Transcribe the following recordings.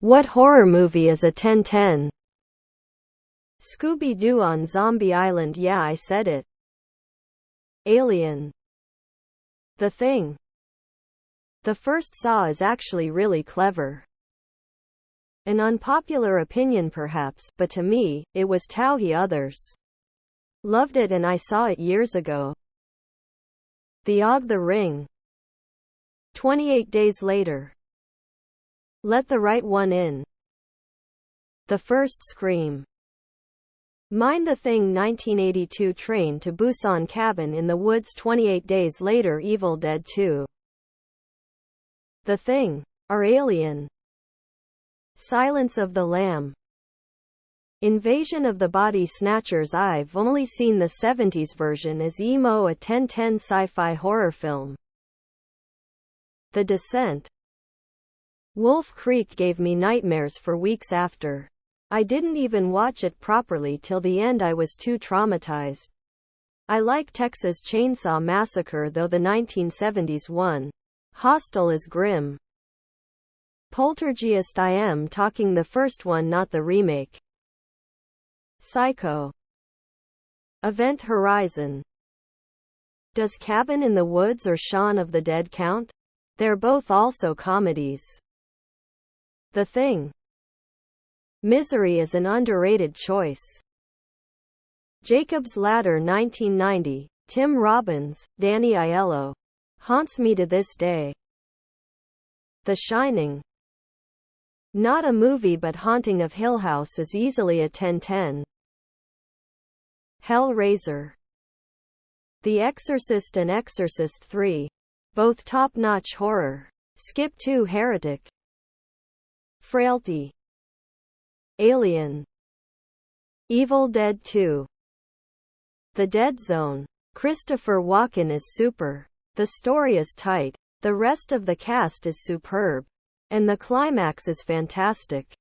What horror movie is a 10/10? Scooby-Doo on Zombie Island. Yeah, I said it. Alien. The Thing. The first Saw is actually really clever. An unpopular opinion perhaps, but to me, it was Tauhi. Others loved it and I saw it years ago. The Og the Ring. 28 Days Later. Let the Right One In. The First Scream. Mind the Thing 1982 Train to Busan Cabin in the Woods 28 Days Later Evil Dead 2. The Thing. Or Alien. Silence of the Lamb. Invasion of the Body Snatchers. I've only seen the 70s version as emo, a 10/10 sci-fi horror film. The Descent. Wolf Creek gave me nightmares for weeks after. I didn't even watch it properly till the end. I was too traumatized. I like Texas Chainsaw Massacre though the 1970s one. Hostel is grim. Poltergeist. I am talking the first one, not the remake. Psycho. Event Horizon. Does Cabin in the Woods or Shaun of the Dead count? They're both also comedies. The Thing. Misery is an underrated choice. Jacob's Ladder 1990, Tim Robbins, Danny Aiello. Haunts me to this day. The Shining. Not a movie but haunting of Hill House is easily a 10/10. Hellraiser. The Exorcist and Exorcist 3. Both top-notch horror. Skip 2 Heretic. Frailty. Alien. Evil Dead 2. The Dead Zone. Christopher Walken is super. The story is tight. The rest of the cast is superb. And the climax is fantastic.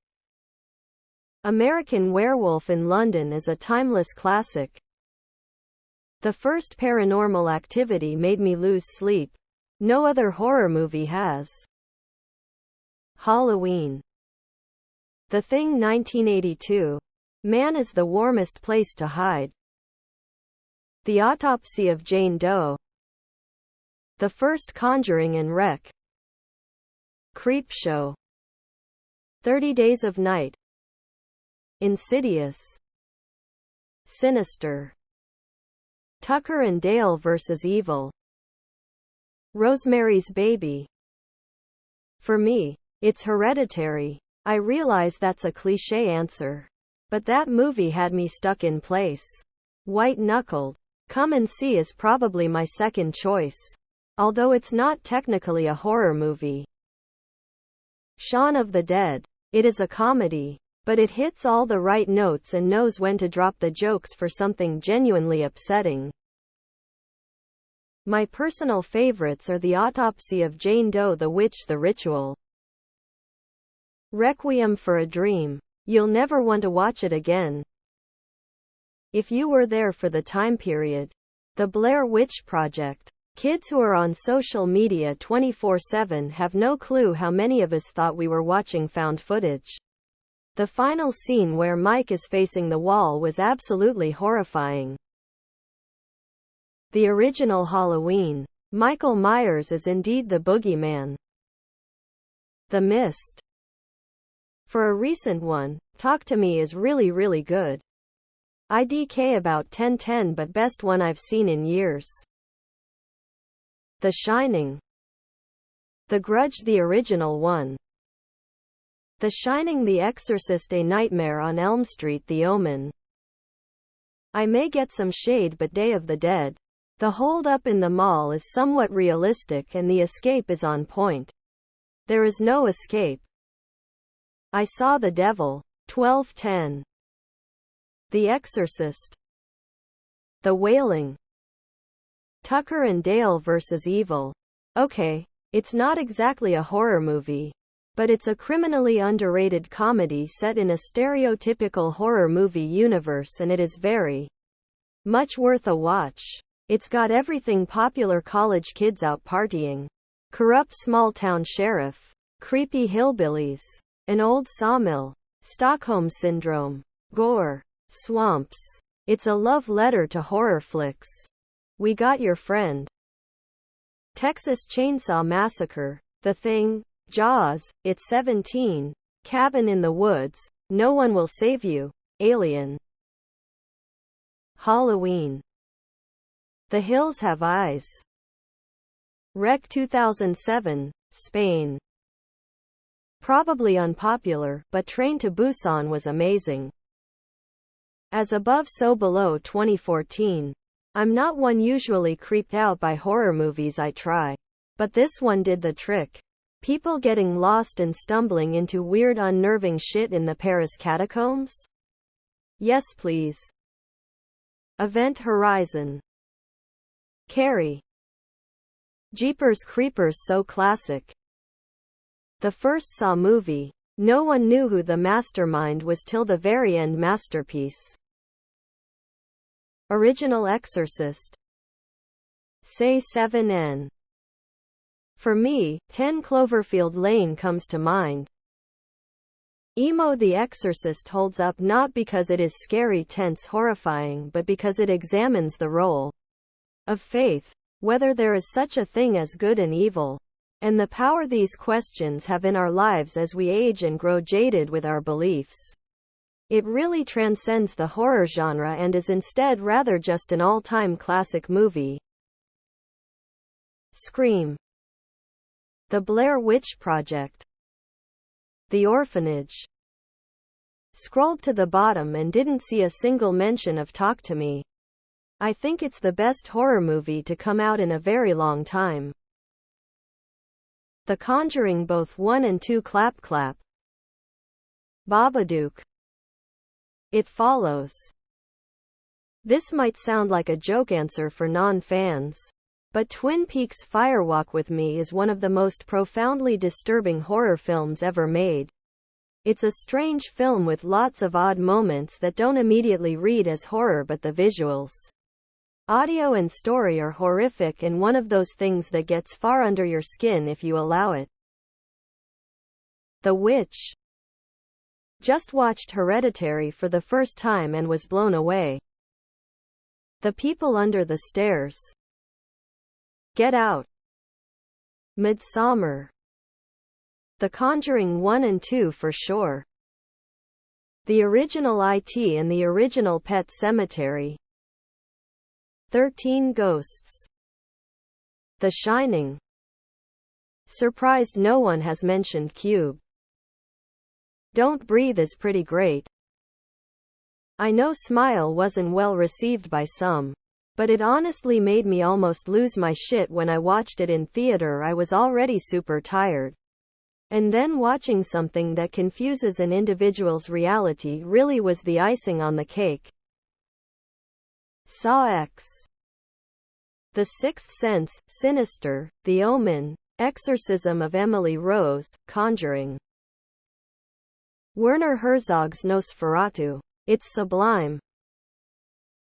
American Werewolf in London is a timeless classic. The first Paranormal Activity made me lose sleep. No other horror movie has. Halloween. The Thing 1982. Man is the warmest place to hide. The Autopsy of Jane Doe. The First Conjuring and Wreck. Creepshow. 30 Days of Night. Insidious. Sinister. Tucker and Dale vs. Evil. Rosemary's Baby. For me, it's Hereditary. I realize that's a cliché answer. But that movie had me stuck in place. White-Knuckled. Come and See is probably my second choice. Although it's not technically a horror movie. Shaun of the Dead. It is a comedy. But it hits all the right notes and knows when to drop the jokes for something genuinely upsetting. My personal favorites are The Autopsy of Jane Doe, The Witch, The Ritual. Requiem for a Dream. You'll never want to watch it again. If you were there for the time period. The Blair Witch Project. Kids who are on social media 24/7 have no clue how many of us thought we were watching found footage. The final scene where Mike is facing the wall was absolutely horrifying. The original Halloween. Michael Myers is indeed the boogeyman. The Mist. For a recent one, Talk to Me is really good. IDK about 10/10 but best one I've seen in years. The Shining. The Grudge, the original one. The Shining, The Exorcist, A Nightmare on Elm Street, The Omen. I may get some shade but Day of the Dead. The hold-up in the mall is somewhat realistic and the escape is on point. There is no escape. I Saw the Devil. 12/10. The Exorcist. The Wailing. Tucker and Dale vs. Evil. Okay, it's not exactly a horror movie. But it's a criminally underrated comedy set in a stereotypical horror movie universe and it is very much worth a watch. It's got everything: popular college kids out partying, corrupt small-town sheriff, creepy hillbillies, An old sawmill. Stockholm Syndrome. Gore. Swamps. It's a love letter to horror flicks. We Got Your Friend. Texas Chainsaw Massacre. The Thing. Jaws. It's 17. Cabin in the Woods. No One Will Save You. Alien. Halloween. The Hills Have Eyes. Rec 2007, Spain. Probably unpopular, but Train to Busan was amazing. As Above So Below 2014. I'm not one usually creeped out by horror movies. I try. But this one did the trick. People getting lost and stumbling into weird unnerving shit in the Paris catacombs? Yes please. Event Horizon. Carrie. Jeepers Creepers so classic. The first Saw movie. No one knew who the mastermind was till the very end. Masterpiece. Original Exorcist. Say 7N. For me, 10 Cloverfield Lane comes to mind. Emo The Exorcist holds up not because it is scary, tense, horrifying, but because it examines the role of faith, whether there is such a thing as good and evil, and the power these questions have in our lives as we age and grow jaded with our beliefs. It really transcends the horror genre and is instead rather just an all-time classic movie. Scream. The Blair Witch Project. The Orphanage. Scrolled to the bottom and didn't see a single mention of Talk to Me. I think it's the best horror movie to come out in a very long time. The Conjuring both 1 and 2. Clap Clap. Babadook. It Follows. This might sound like a joke answer for non-fans, but Twin Peaks' Firewalk with Me is one of the most profoundly disturbing horror films ever made. It's a strange film with lots of odd moments that don't immediately read as horror, but the visuals, audio and story are horrific, and one of those things that gets far under your skin if you allow it. The Witch. Just watched Hereditary for the first time and was blown away. The People Under the Stairs. Get Out. Midsommar. The Conjuring 1 and 2 for sure. The original IT and the original Pet Sematary. 13 Ghosts. The Shining. Surprised no one has mentioned Cube. Don't Breathe is pretty great. I know Smile wasn't well received by some, but it honestly made me almost lose my shit when I watched it in theater. I was already super tired. And then watching something that confuses an individual's reality really was the icing on the cake. Saw X. The Sixth Sense, Sinister, The Omen, Exorcism of Emily Rose, Conjuring. Werner Herzog's Nosferatu. It's Sublime.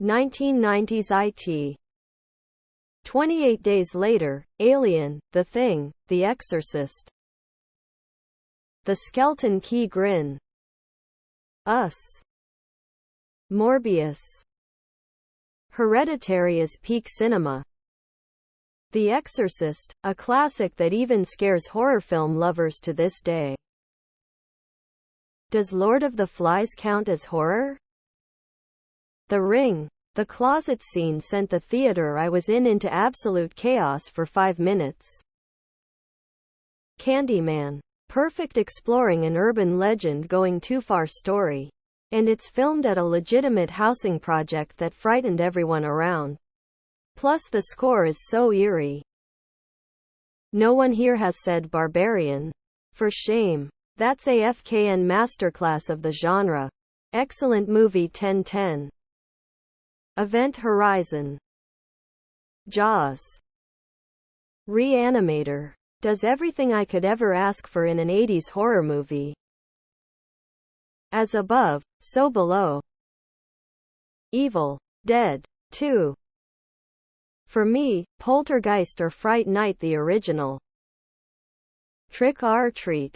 1990s IT. 28 Days Later, Alien, The Thing, The Exorcist. The Skeleton Key Grin. Us. Morbius. Hereditary is peak cinema. The Exorcist, a classic that even scares horror film lovers to this day. Does Lord of the Flies count as horror? The Ring. The closet scene sent the theater I was in into absolute chaos for 5 minutes. Candyman. Perfect exploring an urban legend going too far story. And it's filmed at a legitimate housing project that frightened everyone around. Plus the score is so eerie. No one here has said Barbarian. For shame. That's a FKN masterclass of the genre. Excellent movie. 10/10. Event Horizon. Jaws. Reanimator. Does everything I could ever ask for in an 80s horror movie. As Above, So Below. Evil Dead 2. For me, Poltergeist or Fright Night the original. Trick or Treat.